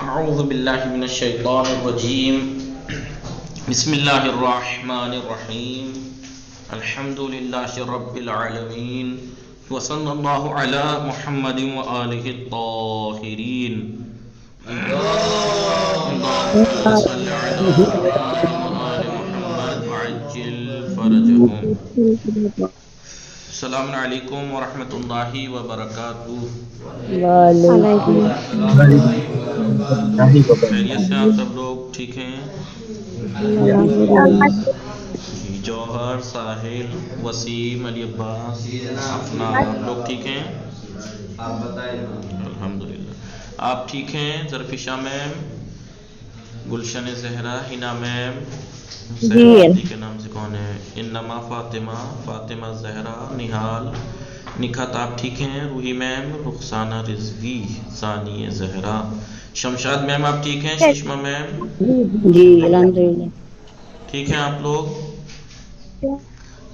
اعوذ باللہ من الشیطان الرجیم بسم اللہ الرحمن الرحیم الحمد للہ رب العالمین وصلی اللہ علی محمد وآلہ الطاہرین اللہم صل علی محمد وآل محمد وعجل فرجہم. السلام علیکم ورحمۃ اللہ وبرکاتہ. وعلیکم خیریت سے آپ سب لوگ ٹھیک ہیں؟ الحمدللہ. جی جوہر، ساحل، وسیم، علی عباس، افنان لوگ ٹھیک ہیں؟ آپ بتائیں. الحمدللہ. آپ ٹھیک ہیں؟ ظرفشہ میم، گلشن زہرا، ہنا میم، زہرا آپی کے نام سے کون ہے؟ انما فاطمہ، فاطمہ زہرا، نہال، نکھت آپ ٹھیک ہیں؟ روحی میم، رخسانہ رضوی، ثانیہ زہرا، شمشاد میم آپ ٹھیک ہیں؟ ششمہ میم جی الحمدللہ. ٹھیک ہیں آپ لوگ؟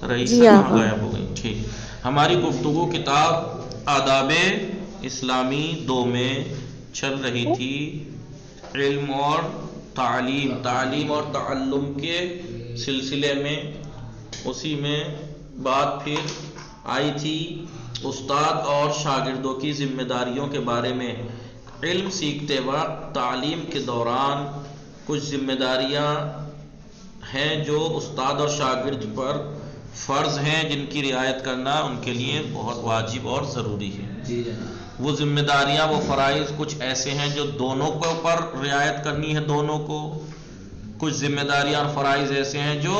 رئیسہ جی کہاں آقا. غائب ہو گئی؟ ٹھیک. ہماری گفتگو کتاب آداب اسلامی 2 میں چل رہی تھی. علم اور تعلیم اور تعلم کے سلسلے میں. اسی میں بات پھر آئی تھی استاد اور شاگردوں کی ذمہ داریوں کے بارے میں. علم سیکھتے وقت تعلیم کے دوران کچھ ذمہ داریاں ہیں جو استاد اور شاگرد پر فرض ہیں، جن کی رعایت کرنا ان کے لیے بہت واجب اور ضروری ہے. وہ ذمہ داریاں، وہ فرائض کچھ ایسے ہیں جو دونوں کے اوپر رعایت کرنی ہے، دونوں کو. کچھ ذمہ داریاں اور فرائض ایسے ہیں جو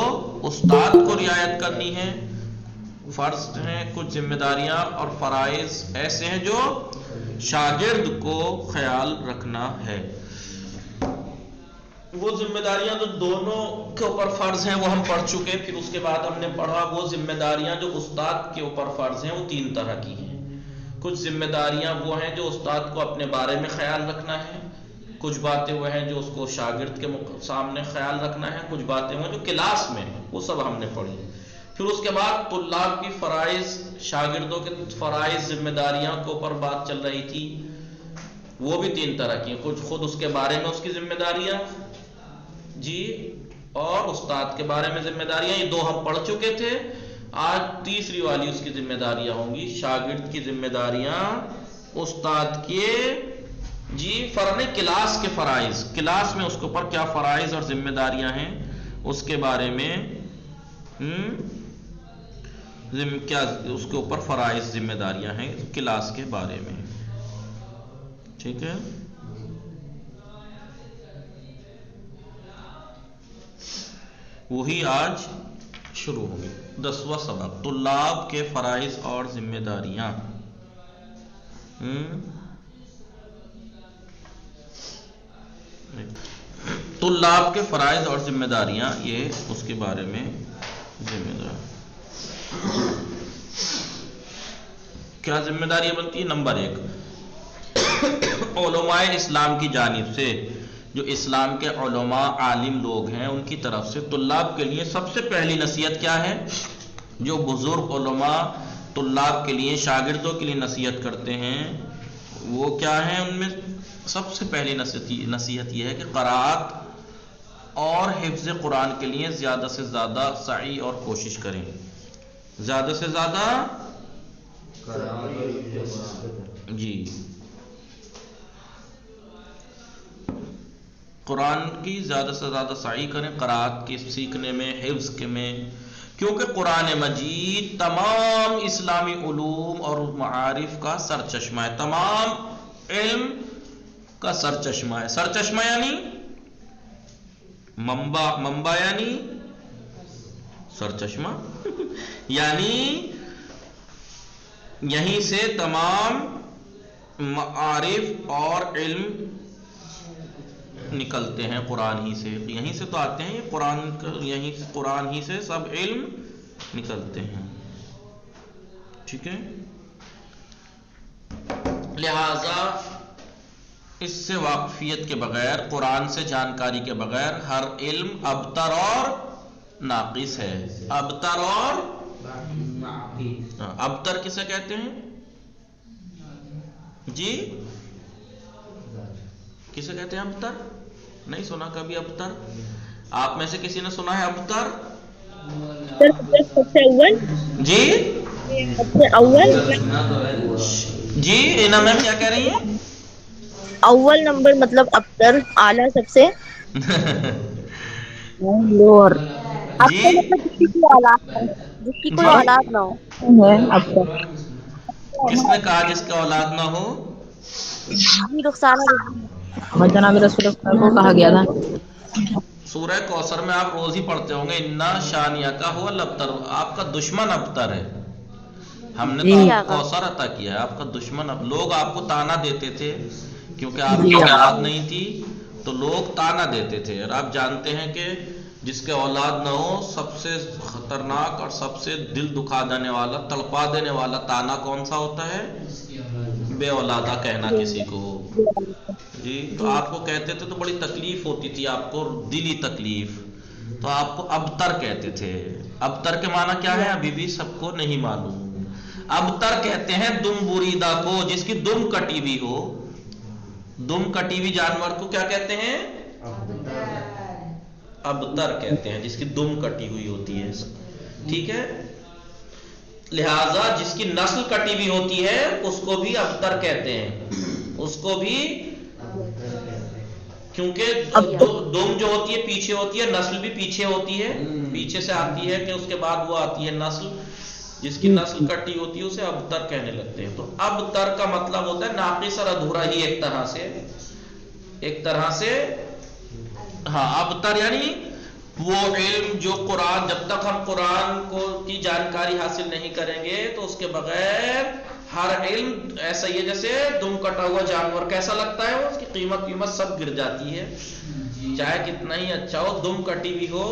استاد کو رعایت کرنی ہے، فرض ہیں. کچھ ذمہ داریاں اور فرائض ایسے ہیں جو شاگرد کو خیال رکھنا ہے. وہ ذمہ داریاں جو دونوں کے اوپر فرض ہیں وہ ہم پڑھ چکے. پھر اس کے بعد ہم نے پڑھا وہ ذمہ داریاں جو استاد کے اوپر فرض ہیں وہ 3 طرح کی ہیں. کچھ ذمہ داریاں وہ ہیں جو استاد کو اپنے بارے میں خیال رکھنا ہے، کچھ باتیں وہ ہیں جو اس کو شاگرد کے سامنے خیال رکھنا ہے، کچھ باتیں وہ جو کلاس میں ہیں، وہ سب ہم نے پڑھی. پھر اس کے بعد طلاب کی فرائض، شاگردوں کے فرائض، ذمہ داریاں کے اوپر بات چل رہی تھی. وہ بھی 3 طرح کی ہیں. کچھ خود اس کے بارے میں اس کی ذمہ داریاں جی، اور استاد کے بارے میں ذمہ داریاں. یہ 2 ہم پڑھ چکے تھے. آج تیسری والی اس کی ذمہ داریاں ہوں گی، شاگرد کی ذمہ داریاں، استاد کے جی فرنے کلاس کے فرائض، کلاس میں اس کے اوپر کیا فرائض اور ذمہ داریاں ہیں اس کے بارے میں کیا اس کے اوپر فرائض ذمہ داریاں ہیں کلاس کے بارے میں. ٹھیک ہے. وہی آج شروع ہوگی. 10واں سبق طلاب کے فرائض اور ذمہ داریاں. طلاب کے فرائض اور ذمہ داریاں، یہ اس کے بارے میں ذمہ دار کیا ذمہ داریاں بنتی ہیں. نمبر 1، علماء اسلام کی جانب سے، جو اسلام کے علماء عالم لوگ ہیں ان کی طرف سے طلاب کے لیے سب سے پہلی نصیحت کیا ہے؟ جو بزرگ علماء طلاب کے لیے، شاگردوں کے لیے نصیحت کرتے ہیں وہ کیا ہیں؟ ان میں سب سے پہلی نصیحت یہ ہے کہ قرأت اور حفظ قرآن کے لیے زیادہ سے زیادہ سعی اور کوشش کریں. زیادہ سے زیادہ جی قرآن کی زیادہ سے زیادہ سعی کریں، قرأت کی سیکھنے میں، حفظ کے میں. کیونکہ قرآن مجید تمام اسلامی علوم اور معارف کا سرچشمہ ہے، تمام علم کا سرچشمہ ہے. سرچشمہ یعنی منبع یعنی سرچشمہ یعنی یہیں سے تمام معارف اور علم نکلتے ہیں، قرآن ہی سے، یہیں سے تو آتے ہیں. یہ قرآن ہی سے سب علم نکلتے ہیں. ٹھیک ہے. لہذا اس سے واقفیت کے بغیر، قرآن سے جانکاری کے بغیر ہر علم ابتر اور ناقص ہے. ابتر اور ابتر کسے کہتے ہیں جی؟ کسے کہتے ہیں ابتر؟ نہیں سنا کبھی ابتر؟ آپ میں سے کسی نے سنا ہے ابتر؟ سب سے اول جی جی اینا میم کیا کہہ رہی ہیں؟ اول نمبر مطلب ابتر، اعلیٰ سب سے لوور، جی ابتر مطلب جس کی کوئی اولاد نہ ہو، جس کی کوئی جی اولاد نہ ہو ہے ابتر۔ کس نے کہا جس کا اولاد نہ ہو؟ جی رخسانہ اور جناب رسول اللہ کو کہا گیا تھا۔ سورہ کوثر میں آپ روز ہی پڑھتے ہوں گے انا شانیہ کا ہو الابتر، آپ کا دشمن ابتر ہے۔ ہم نے تو جی آپ آقا۔ کو کوثر عطا کیا ہے، آپ کا دشمن لوگ آپ کو تانا دیتے تھے کیونکہ آپ جی کی اولاد نہیں تھی، تو لوگ تانا دیتے تھے۔ اور آپ جانتے ہیں کہ جس کے اولاد نہ ہو سب سے خطرناک اور سب سے دل دکھا دینے والا، تڑپا دینے والا تانا کون سا ہوتا ہے؟ بے اولادہ کہنا کسی کو۔ جی تو آپ کو کہتے تھے تو بڑی تکلیف ہوتی تھی آپ کو، دلی تکلیف، تو آپ کو ابتر کہتے تھے۔ ابتر کے معنی کیا ہے ابھی بھی سب کو نہیں معلوم۔ ابتر کہتے ہیں دم بریدہ کو، جس کی دم کٹی ہوئی ہو۔ دم کٹی ہوئی جانور کو کیا کہتے ہیں؟ ابتر کہتے ہیں، جس کی دم کٹی ہوئی ہوتی ہے، ٹھیک ہے؟ لہذا جس کی نسل کٹی ہوئی ہوتی ہے اس کو بھی ابتر کہتے ہیں، اس کو بھی، کیونکہ دم جو ہوتی ہے پیچھے ہوتی ہے، نسل بھی پیچھے ہوتی ہے، پیچھے سے آتی ہے کہ اس کے بعد وہ آتی ہے نسل، جس کی نسل کٹی ہوتی ہے اسے ابتر کہنے لگتے ہیں۔ تو ابتر کا مطلب ہوتا ہے ناقص اور ادھورا ہی، ایک طرح سے ہاں ابتر یعنی وہ علم جو قرآن، جب تک ہم قرآن کو کی جانکاری حاصل نہیں کریں گے تو اس کے بغیر ہر علم ایسا ہی ہے جیسے دم کٹا ہوا جانور کیسا لگتا ہے، اس کی قیمت سب گر جاتی ہے، چاہے کتنا ہی اچھا ہو، دم کٹی بھی ہو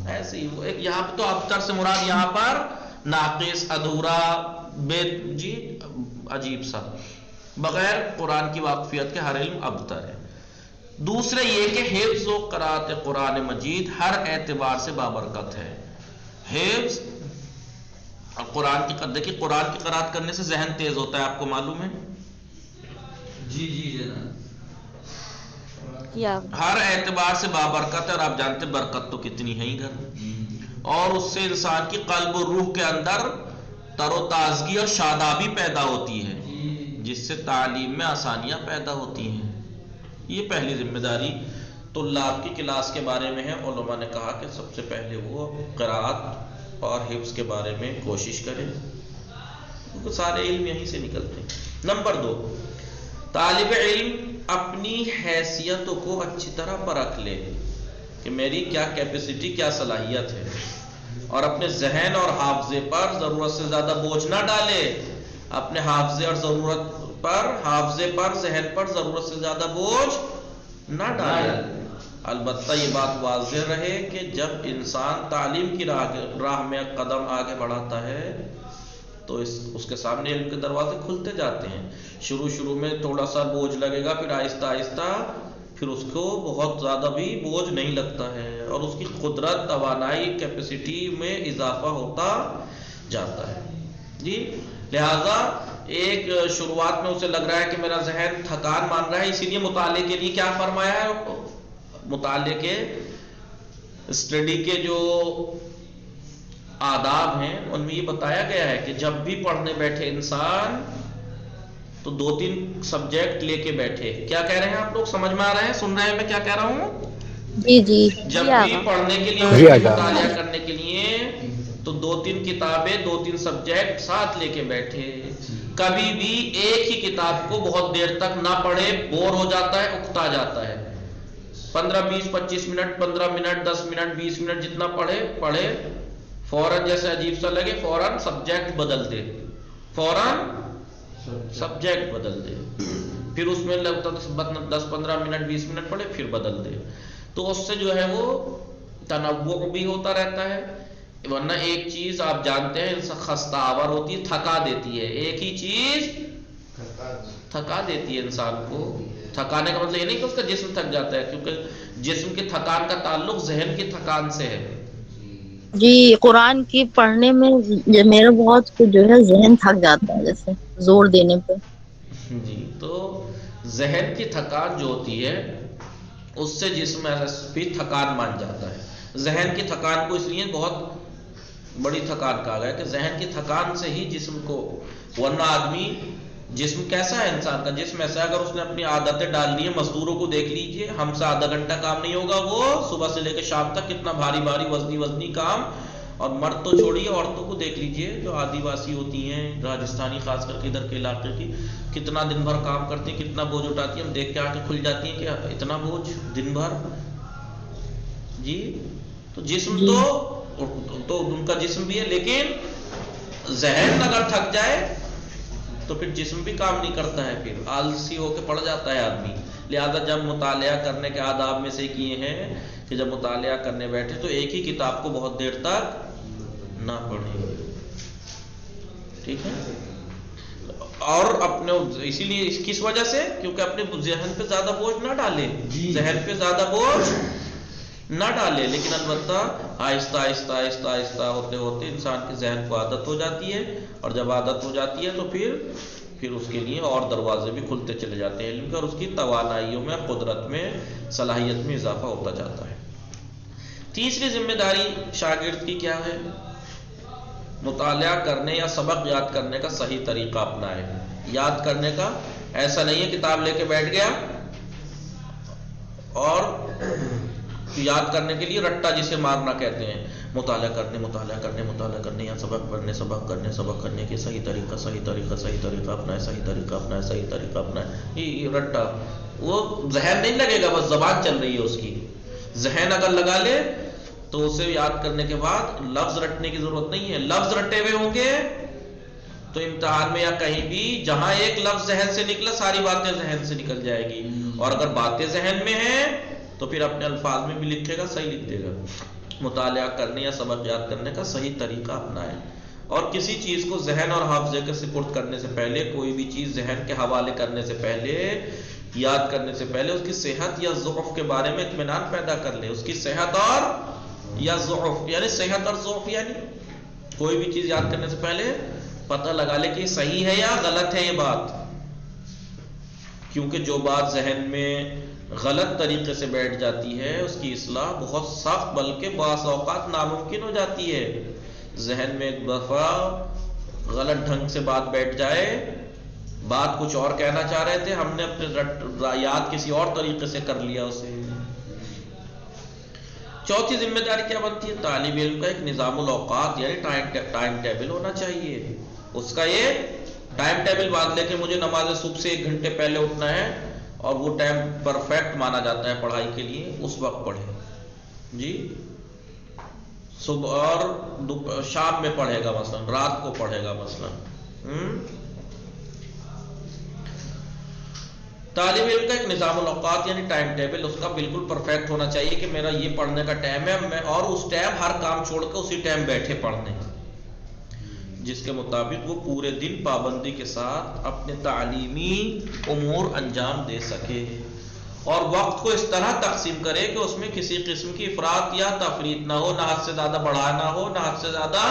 ایسے ہی وہ۔ یہاں پہ تو ابتر سے مراد یہاں پر ناقص، ادھورا، بے، جی عجیب سا، بغیر قرآن کی واقفیت کے ہر علم ابتر ہے۔ دوسرے یہ کہ حفظ و قرات قرآن مجید ہر اعتبار سے بابرکت ہے۔ حفظ اور قرآن کی، دیکھیے قرآن کی قرات کرنے سے ذہن تیز ہوتا ہے، آپ کو معلوم ہے؟ جی جناب، ہر اعتبار سے بابرکت ہے، اور آپ جانتے برکت تو کتنی ہے ہی گھر، اور اس سے انسان کی قلب و روح کے اندر تر و تازگی اور شادابی پیدا ہوتی ہے، جس سے تعلیم میں آسانیاں پیدا ہوتی ہیں۔ یہ پہلی ذمہ داری طلاب کی کلاس کے بارے میں ہے۔ علماء نے کہا کہ سب سے پہلے وہ قرات اور حفظ کے بارے میں کوشش کریں، کیونکہ سارے علم یہیں سے نکلتے ہیں۔ نمبر 2، طالب علم اپنی حیثیتوں کو اچھی طرح پرکھ لے کہ میری کیا کیپیسٹی، کیا صلاحیت ہے، اور اپنے ذہن اور حافظے پر ضرورت سے زیادہ بوجھ نہ ڈالے، اپنے حافظے اور حافظے پر، ذہن پر ضرورت سے زیادہ بوجھ نہ ڈالے۔ البتہ یہ بات واضح رہے کہ جب انسان تعلیم کی راہ میں قدم آگے بڑھاتا ہے تو اس کے سامنے علم کے دروازے کھلتے جاتے ہیں۔ شروع میں تھوڑا سا بوجھ لگے گا، پھر آہستہ آہستہ پھر اس کو بہت زیادہ بھی بوجھ نہیں لگتا ہے، اور اس کی قدرت، توانائی، کیپیسٹی میں اضافہ ہوتا جاتا ہے۔ جی لہذا ایک شروعات میں اسے لگ رہا ہے کہ میرا ذہن تھکان مان رہا ہے، اسی لیے مطالعے کے لیے کیا فرمایا ہے؟ مطالعے کے، اسٹڈی کے جو آداب ہیں ان میں یہ بتایا گیا ہے کہ جب بھی پڑھنے بیٹھے انسان تو 2-3 سبجیکٹ لے کے بیٹھے۔ کیا کہہ رہے ہیں آپ لوگ؟ سمجھ میں آ رہے ہیں؟ سن رہے ہیں میں کیا کہہ رہا ہوں؟ جی جب بھی پڑھنے کے لیے، مطالعہ کرنے کے لیے تو 2-3 کتابیں، 2-3 سبجیکٹ ساتھ لے کے بیٹھے۔ کبھی بھی ایک ہی کتاب کو بہت دیر تک نہ پڑھے، بور ہو جاتا ہے، اکتا جاتا ہے۔ 15-20-25 منٹ، 15 منٹ، 10 منٹ، 20 منٹ جتنا پڑھے، فوراً جیسے عجیب سا لگے فوراً سبجیکٹ بدل دے، پھر اس میں لگتا 10-15 منٹ، 20 منٹ پڑھے، پھر بدل دے، تو اس سے جو ہے وہ تنوع بھی ہوتا رہتا ہے۔ ورنہ ایک چیز آپ جانتے ہیں خستہ آور ہوتی ہے، تھکا دیتی ہے، ایک ہی چیز تھکا دیتی ہے انسان کو۔ تھکانے کا مطلب یہ نہیں کہ اس کا جسم تھک جاتا ہے، کیونکہ جسم کی تھکان کا تعلق ذہن کی تھکان سے ہے۔ جی قرآن کی پڑھنے میں میرا بہت جو ہے ذہن تھک جاتا ہے، جیسے زور دینے پہ۔ جی تو ذہن کی تھکان جو ہوتی ہے اس سے جسم بھی تھکان مان جاتا ہے. ذہن کی تھکان کو اس لیے بہت بڑی تھکان کہا گیا کہ ذہن کی تھکان سے ہی جسم کو، ورنہ آدمی جسم کیسا ہے، انسان کا جسم ایسا ہے، اگر اس نے اپنی عادتیں ڈال لی ہیں، مزدوروں کو دیکھ لیجئے، ہم سے آدھا گھنٹہ کام نہیں ہوگا، وہ صبح سے لے کے شام تک کتنا بھاری بھاری وزنی کام. اور مرد تو چھوڑیے، عورتوں کو دیکھ لیجئے جو آدی واسی ہوتی ہیں، راجستھانی خاص کر کے ادھر کے علاقے کی، کتنا دن بھر کام کرتی ہیں، کتنا بوجھ اٹھاتی ہیں. ہم دیکھ کے آ کے کھل جاتی ہیں کہ اتنا بوجھ دن بھر. جی تو جسم تو ان کا جسم بھی ہے، لیکن ذہن اگر تھک جائے تو پھر جسم بھی کام نہیں کرتا ہے، پھر آلسی ہو کے پڑ جاتا ہے آدمی. لہذا جب مطالعہ کرنے کے آداب میں سے کیے ہیں کہ جب مطالعہ کرنے بیٹھے تو ایک ہی کتاب کو بہت دیر تک نہ پڑھیں. ٹھیک ہے، اور اپنے اسی لیے کس وجہ سے، کیونکہ اپنے ذہن پہ زیادہ بوجھ نہ ڈالے، ذہن پہ زیادہ بوجھ نہ ڈالے. لیکن البتہ آہستہ آہستہ آہستہ آہستہ ہوتے ہوتے انسان کے ذہن کو عادت ہو جاتی ہے، اور جب عادت ہو جاتی ہے تو پھر اس کے لیے اور دروازے بھی کھلتے چلے جاتے ہیں علم کے، اور اس کی توانائیوں میں، قدرت میں، صلاحیت میں اضافہ ہوتا جاتا ہے. تیسری ذمہ داری شاگرد کی کیا ہے؟ مطالعہ کرنے یا سبق یاد کرنے کا صحیح طریقہ اپنائے. یاد کرنے کا ایسا نہیں ہے کتاب لے کے بیٹھ گیا اور یاد کرنے کے لیے رٹا جسے مارنا کہتے ہیں، مطالعہ کرنے یا سبق کرنے کے صحیح طریقہ اپنائے. یہ رٹا، وہ ذہن نہیں لگے گا، بس زبان چل رہی ہے اس کی. ذہن اگر لگا لے تو اسے یاد کرنے کے بعد لفظ رٹنے کی ضرورت نہیں ہے. لفظ رٹے ہوئے ہوں گے تو امتحان میں یا کہیں بھی جہاں ایک لفظ ذہن سے نکلا ساری باتیں ذہن سے نکل جائے گی. اور اگر باتیں ذہن میں ہیں تو پھر اپنے الفاظ میں بھی لکھے گا، صحیح لکھ دے گا. مطالعہ کرنے یا سبق یاد کرنے کا صحیح طریقہ اپنائیں. اور کسی چیز کو ذہن اور حافظے کے سپرد کرنے سے پہلے، کوئی بھی چیز ذہن کے حوالے کرنے سے پہلے، یاد کرنے سے پہلے اس کی صحت یا ضعف کے بارے میں اطمینان پیدا کر لے. اس کی صحت اور یا ضعف، یعنی صحت اور ضعف، یعنی کوئی بھی چیز یاد کرنے سے پہلے پتہ لگا لے کہ صحیح ہے یا غلط ہے یہ بات. کیونکہ جو بات ذہن میں غلط طریقے سے بیٹھ جاتی ہے اس کی اصلاح بہت سخت بلکہ بعض اوقات ناممکن ہو جاتی ہے. ذہن میں ایک دفعہ غلط ڈھنگ سے بات بیٹھ جائے، بات کچھ اور کہنا چاہ رہے تھے، ہم نے اپنے یاد کسی اور طریقے سے کر لیا اسے. چوتھی ذمہ داری کیا بنتی ہے؟ طالب علم کا ایک نظام الاوقات یعنی ٹائم ٹیبل ہونا چاہیے. اس کا یہ ٹائم ٹیبل باندھ لے کہ مجھے نماز صبح سے 1 گھنٹے پہلے اٹھنا ہے، اور وہ ٹائم پرفیکٹ مانا جاتا ہے پڑھائی کے لیے، اس وقت پڑھے. جی صبح اور شام میں پڑھے گا، مثلا رات کو پڑھے گا مثلا. طالب علم کا ایک نظام الاوقات یعنی ٹائم ٹیبل اس کا بالکل پرفیکٹ ہونا چاہیے کہ میرا یہ پڑھنے کا ٹائم ہے، میں اور اس ٹائم ہر کام چھوڑ کے اسی ٹائم بیٹھے پڑھنے، جس کے مطابق وہ پورے دن پابندی کے ساتھ اپنے تعلیمی امور انجام دے سکے. اور وقت کو اس طرح تقسیم کرے کہ اس میں کسی قسم کی افراط یا تفریط نہ ہو، نہ حد سے زیادہ بڑھانا ہو، نہ حد سے زیادہ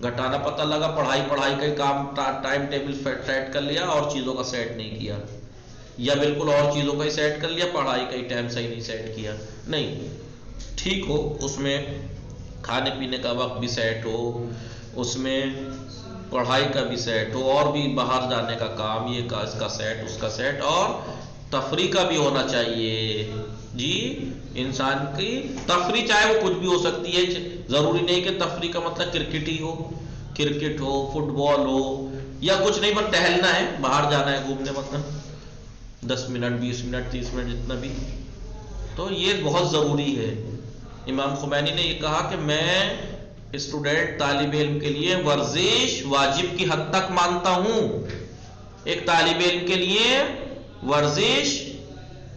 گھٹانا. پتہ لگا پڑھائی کا ہی کام ٹائم ٹیبل سیٹ کر لیا اور چیزوں کا سیٹ نہیں کیا، یا بالکل اور چیزوں کا ہی سیٹ کر لیا، پڑھائی کا ہی ٹائم صحیح نہیں سیٹ کیا. نہیں، ٹھیک ہو، اس میں کھانے پینے کا وقت بھی سیٹ ہو، اس میں پڑھائی کا بھی سیٹ ہو، اور بھی باہر جانے کا کام، یہ کا اس کا سیٹ، اس کا سیٹ، اور تفریح کا بھی ہونا چاہیے. جی انسان کی تفریح چاہے وہ کچھ بھی ہو سکتی ہے، ضروری نہیں کہ تفریح کا مطلب کرکٹ ہی ہو، کرکٹ ہو، فٹ بال ہو، یا کچھ نہیں، بس ٹہلنا ہے، باہر جانا ہے گھومنے، مطلب 10 منٹ 20 منٹ 30 منٹ جتنا بھی. تو یہ بہت ضروری ہے. امام خمینی نے یہ کہا کہ میں اسٹوڈنٹ طالب علم کے لیے ورزش واجب کی حد تک مانتا ہوں. ایک طالب علم کے لیے ورزش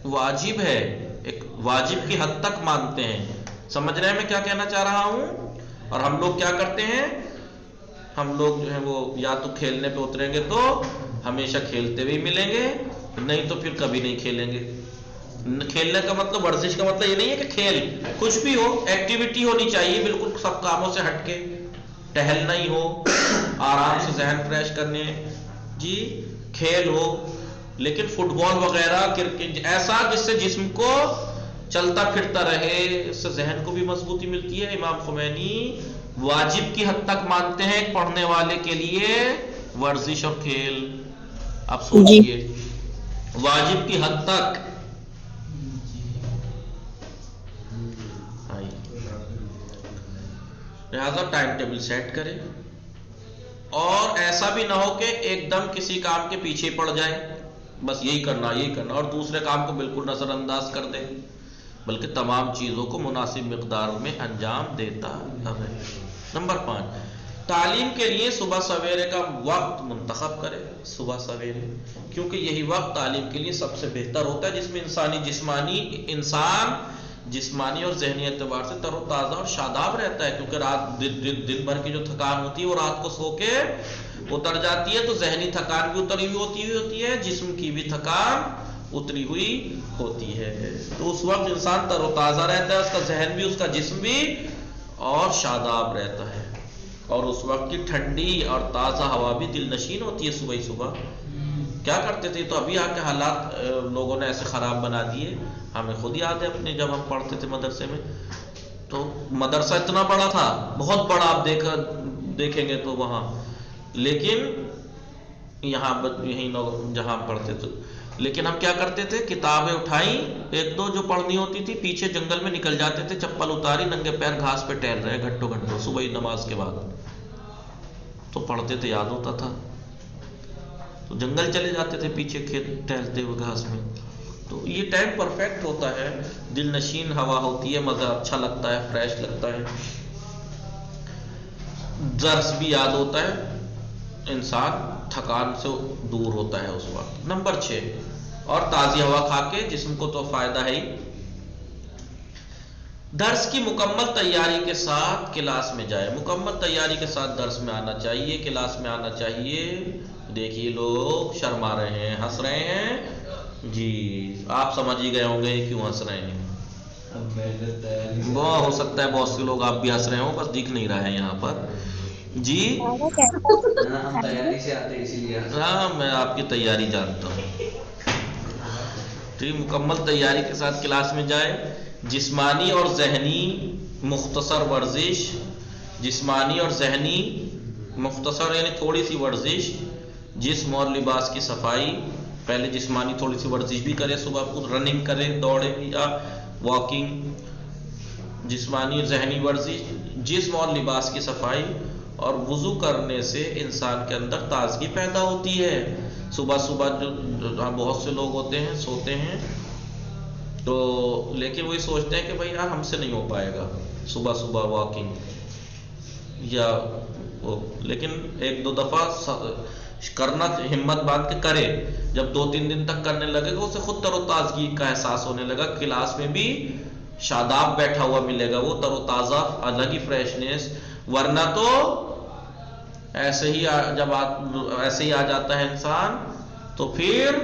واجب ہے، ایک واجب کی حد تک مانتے ہیں. سمجھ رہے ہیں میں کیا کہنا چاہ رہا ہوں؟ اور ہم لوگ کیا کرتے ہیں؟ ہم لوگ جو ہے وہ یا تو کھیلنے پہ اتریں گے تو ہمیشہ کھیلتے ہوئے ملیں گے، نہیں تو پھر کبھی نہیں کھیلیں گے. کھیلنے کا مطلب، ورزش کا مطلب یہ نہیں ہے کہ کھیل، کچھ بھی ہو، ایکٹیویٹی ہونی چاہیے بالکل سب کاموں سے ہٹ کے، ٹہلنا ہی ہو، آرام سے ذہن فریش کرنے، جی کھیل ہو، لیکن فٹ بال وغیرہ کرکٹ ایسا جس سے جسم کو چلتا پھرتا رہے، اس سے ذہن کو بھی مضبوطی ملتی ہے۔ امام خمینی واجب کی حد تک مانتے ہیں ایک پڑھنے والے کے لیے ورزش اور کھیل۔ آپ سوچئے واجب کی حد تک، لہذا ٹائم ٹیبل سیٹ کرے، اور ایسا بھی نہ ہو کہ ایک دم کسی کام کے پیچھے پڑ جائے، بس یہی کرنا اور دوسرے کام کو بالکل نظر انداز کر دے، بلکہ تمام چیزوں کو مناسب مقدار میں انجام دیتا ہے۔ نمبر 5، تعلیم کے لیے صبح سویرے کا وقت منتخب کرے۔ صبح سویرے، کیونکہ یہی وقت تعلیم کے لیے سب سے بہتر ہوتا ہے، جس میں انسان جسمانی اور ذہنی اعتبار سے تر و تازہ اور شاداب رہتا ہے، کیونکہ رات دن بھر کی جو تھکان ہوتی ہے وہ رات کو سو کے اتر جاتی ہے، تو ذہنی تھکان بھی اتری ہوئی ہوتی ہے، جسم کی بھی تھکان اتری ہوئی ہوتی ہے، تو اس وقت انسان تر و تازہ رہتا ہے، اس کا ذہن بھی اس کا جسم بھی اور شاداب رہتا ہے، اور اس وقت کی ٹھنڈی اور تازہ ہوا بھی دل نشین ہوتی ہے۔ صبح کیا کرتے تھے، تو ابھی آ کے حالات لوگوں نے ایسے خراب بنا دیے، ہمیں خود یاد ہے اپنے جب ہم پڑھتے تھے مدرسے میں، تو مدرسہ اتنا بڑا تھا، بہت بڑا، آپ دیکھیں گے تو وہاں، لیکن یہیں جہاں ہم پڑھتے تھے، لیکن ہم کیا کرتے تھے، کتابیں اٹھائیں ایک دو جو پڑھنی ہوتی تھی، پیچھے جنگل میں نکل جاتے تھے، چپل اتاری، ننگے پیر گھاس پہ ٹہل رہے گھنٹوں صبح نماز کے بعد، تو پڑھتے تھے، یاد ہوتا تھا، تو جنگل چلے جاتے تھے پیچھے کھیت ٹہلتے ہوئے گھاس میں، تو یہ ٹائم پرفیکٹ ہوتا ہے، دل نشین ہوا ہوتی ہے، مزہ اچھا لگتا ہے، فریش لگتا ہے، درس بھی یاد ہوتا ہے، انسان تھکان سے دور ہوتا ہے اس وقت۔ نمبر 6، اور تازی ہوا کھا کے جسم کو تو فائدہ ہے ہی، درس کی مکمل تیاری کے ساتھ کلاس میں جائے، مکمل تیاری کے ساتھ درس میں آنا چاہیے، کلاس میں آنا چاہیے۔ دیکھیے لوگ شرما رہے ہیں، ہنس رہے ہیں، جی آپ سمجھ ہی گئے ہوں گے کیوں ہنس رہے ہیں، وہ ہو سکتا ہے بہت سے لوگ آپ بھی ہنس رہے ہوں، بس دکھ نہیں رہا ہے یہاں پر، جی ہم تیاری سے آتے اسی لیے، ہاں میں آپ کی تیاری جانتا ہوں، ٹھیک، مکمل تیاری کے ساتھ کلاس میں جائے، جسمانی اور ذہنی مختصر ورزش، جسمانی اور ذہنی مختصر یعنی تھوڑی سی ورزش، جسم اور لباس کی صفائی، پہلے جسمانی تھوڑی سی ورزش بھی کرے، صبح خود رننگ کرے، دوڑے یا واکنگ، جسمانی اور ذہنی ورزش، جسم اور لباس کی صفائی، اور وضو کرنے سے انسان کے اندر تازگی پیدا ہوتی ہے۔ صبح جو بہت سے لوگ ہوتے ہیں سوتے ہیں، تو لیکن وہی سوچتے ہیں کہ بھائی یار ہم سے نہیں ہو پائے گا صبح واکنگ یا لیکن ایک دو دفعہ کرنا، ہمت باندھ کے کرے، جب 2-3 دن تک کرنے لگے گا اسے خود تر و تازگی کا احساس ہونے لگا، کلاس میں بھی شاداب بیٹھا ہوا ملے گا، وہ تر و تازہ، الگ ہی فریشنس، ورنہ تو ایسے ہی آ جاتا ہے انسان، تو پھر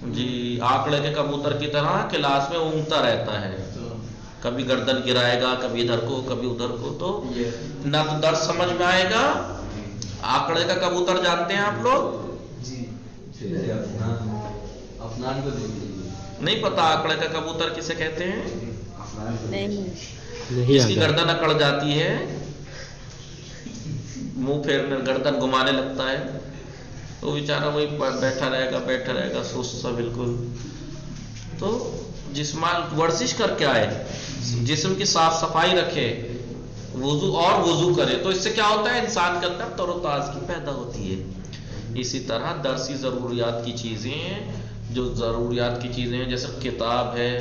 جی آکڑے کے کبوتر کی طرح کلاس میں اونگتا رہتا ہے، کبھی گردن گرائے گا، کبھی ادھر کو کبھی ادھر کو، تو نہ تو درس سمجھ میں آئے گا۔ آکڑے کا کبوتر جانتے ہیں آپ لوگ؟ نہیں پتا آکڑے کا کبوتر کسے کہتے ہیں؟ اس کی گردن اکڑ جاتی ہے، منہ پھیرنے گردن گھمانے لگتا ہے، تو بیچارہ وہی بیٹھا رہے گا سست سا بالکل۔ تو جسمان ورزش کر کے آئے، جسم کی صاف صفائی رکھے، وضو کرے، تو اس سے کیا ہوتا ہے انسان کے اندر تر و تازگی پیدا ہوتی ہے۔ اسی طرح درسی ضروریات کی چیزیں ہیں، جیسے کتاب ہے،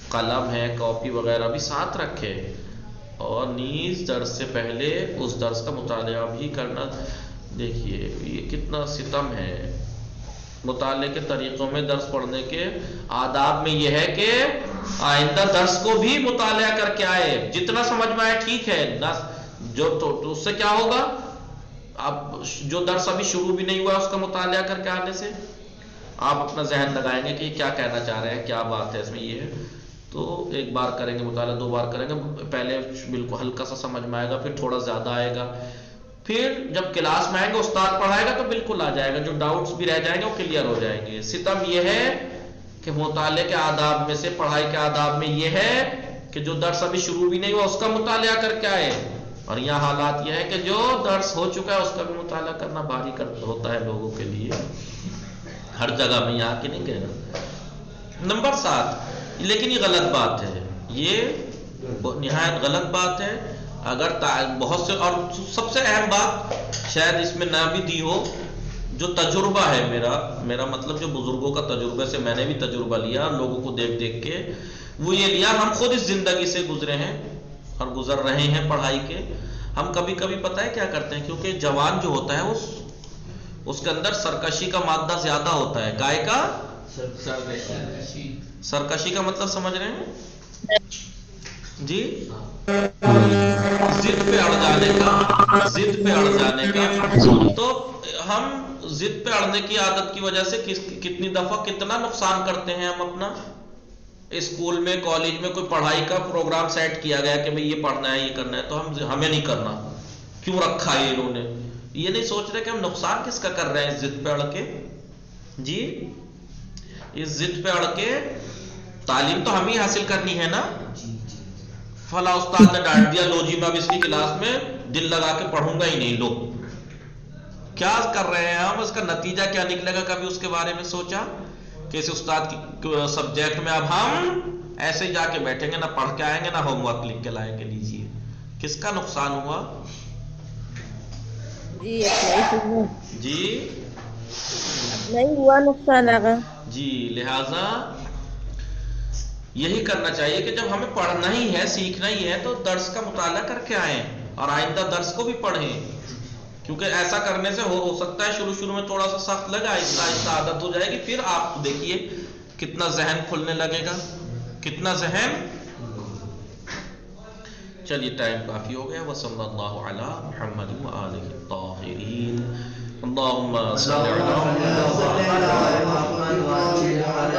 قلم ہے، کاپی وغیرہ بھی ساتھ رکھے، اور نیز درس سے پہلے اس درس کا مطالعہ بھی کرنا۔ دیکھیے یہ کتنا ستم ہے، مطالعے کے طریقوں میں درس پڑھنے کے آداب میں یہ ہے کہ آئندہ درس کو بھی مطالعہ کر کے آئے، جتنا سمجھ میں آئے ٹھیک ہے، تو اس سے کیا ہوگا، اب جو درس ابھی شروع بھی نہیں ہوا اس کا مطالعہ کر کے آنے سے آپ اپنا ذہن لگائیں گے کہ کیا کہنا چاہ رہے ہیں، کیا بات ہے اس میں، یہ ہے، تو ایک بار کریں گے مطالعہ، 2 بار کریں گے، پہلے بالکل ہلکا سا سمجھ میں آئے گا، پھر تھوڑا زیادہ آئے گا، پھر جب کلاس میں آئیں گے استاد پڑھائے گا تو بالکل آ جائے گا، جو ڈاؤٹس بھی رہ جائیں گے وہ کلیئر ہو جائیں گے۔ ستم یہ ہے کہ مطالعے کے آداب میں سے، پڑھائی کے آداب میں یہ ہے کہ جو درس ابھی شروع بھی نہیں ہوا اس کا مطالعہ کر کے آئے، اور یہاں حالات یہ ہے کہ جو درس ہو چکا ہے اس کا بھی مطالعہ کرنا بھاری ہوتا ہے لوگوں کے لیے، ہر جگہ میں یہاں کی نہیں کہنا۔ نمبر 7، لیکن یہ غلط بات ہے، یہ نہایت غلط بات ہے۔ اگر بہت سے، اور سب سے اہم بات شاید اس میں نہ بھی دی ہو، جو تجربہ ہے میرا مطلب جو بزرگوں کا تجربے سے میں نے بھی تجربہ لیا لوگوں کو دیکھ دیکھ کے، وہ یہ لیا، ہم خود اس زندگی سے گزرے ہیں اور گزر رہے ہیں پڑھائی کے۔ ہم کبھی کبھی پتہ ہے کیا کرتے ہیں، کیونکہ جوان جو ہوتا ہے اس کے اندر سرکشی کا مادہ زیادہ ہوتا ہے، گائے کا سرکشی کا مطلب سمجھ رہے ہیں جی، ضد پہ اڑ جانے کا۔ تو ہم ضد پہ اڑنے کی عادت کی وجہ سے کتنی دفعہ کتنا نقصان کرتے ہیں ہم اپنا۔ اسکول میں، کالج میں کوئی پڑھائی کا پروگرام سیٹ کیا گیا کہ بھئی یہ پڑھنا ہے، یہ کرنا ہے، تو ہمیں نہیں کرنا، کیوں رکھا ہے انہوں نے؟ یہ نہیں سوچ رہے کہ ہم نقصان کس کا کر رہے ہیں اس ضد پہ اڑ کے جی۔ اس ضد پہ اڑ کے تعلیم تو ہم ہی حاصل کرنی ہے نا۔ فلاں استاد نے ڈانٹ دیا، لو جی میں اب اس کی کلاس میں دل لگا کے پڑھوں گا ہی نہیں، لو کیا کر رہے ہیں ہم، اس کا نتیجہ کیا نکلے گا؟ کبھی اس کے بارے میں سوچا کہ اس استاد کی سبجیکٹ میں اب ہم ایسے جا کے بیٹھیں گے، نہ پڑھ کے آئیں گے، نہ ہوم ورک لکھ کے لائیں گے؟ لیجیے، کس کا نقصان ہوا جی؟ نہیں ہوا نقصان آگا جی، لہذا یہی کرنا چاہیے کہ جب ہمیں پڑھنا ہی ہے، سیکھنا ہی ہے، تو درس کا مطالعہ کر کے آئیں اور آئندہ درس کو بھی پڑھیں، کیونکہ ایسا کرنے سے ہو سکتا ہے شروع میں تھوڑا سا سخت لگا، آہستہ آہستہ عادت ہو جائے گی، پھر آپ دیکھیے کتنا ذہن کھلنے لگے گا، کتنا ذہن۔ چلیے ٹائم کافی ہو گیا، وصلی اللہ علی محمد وآلہ الطاہرین، اللہم صلی علی محمد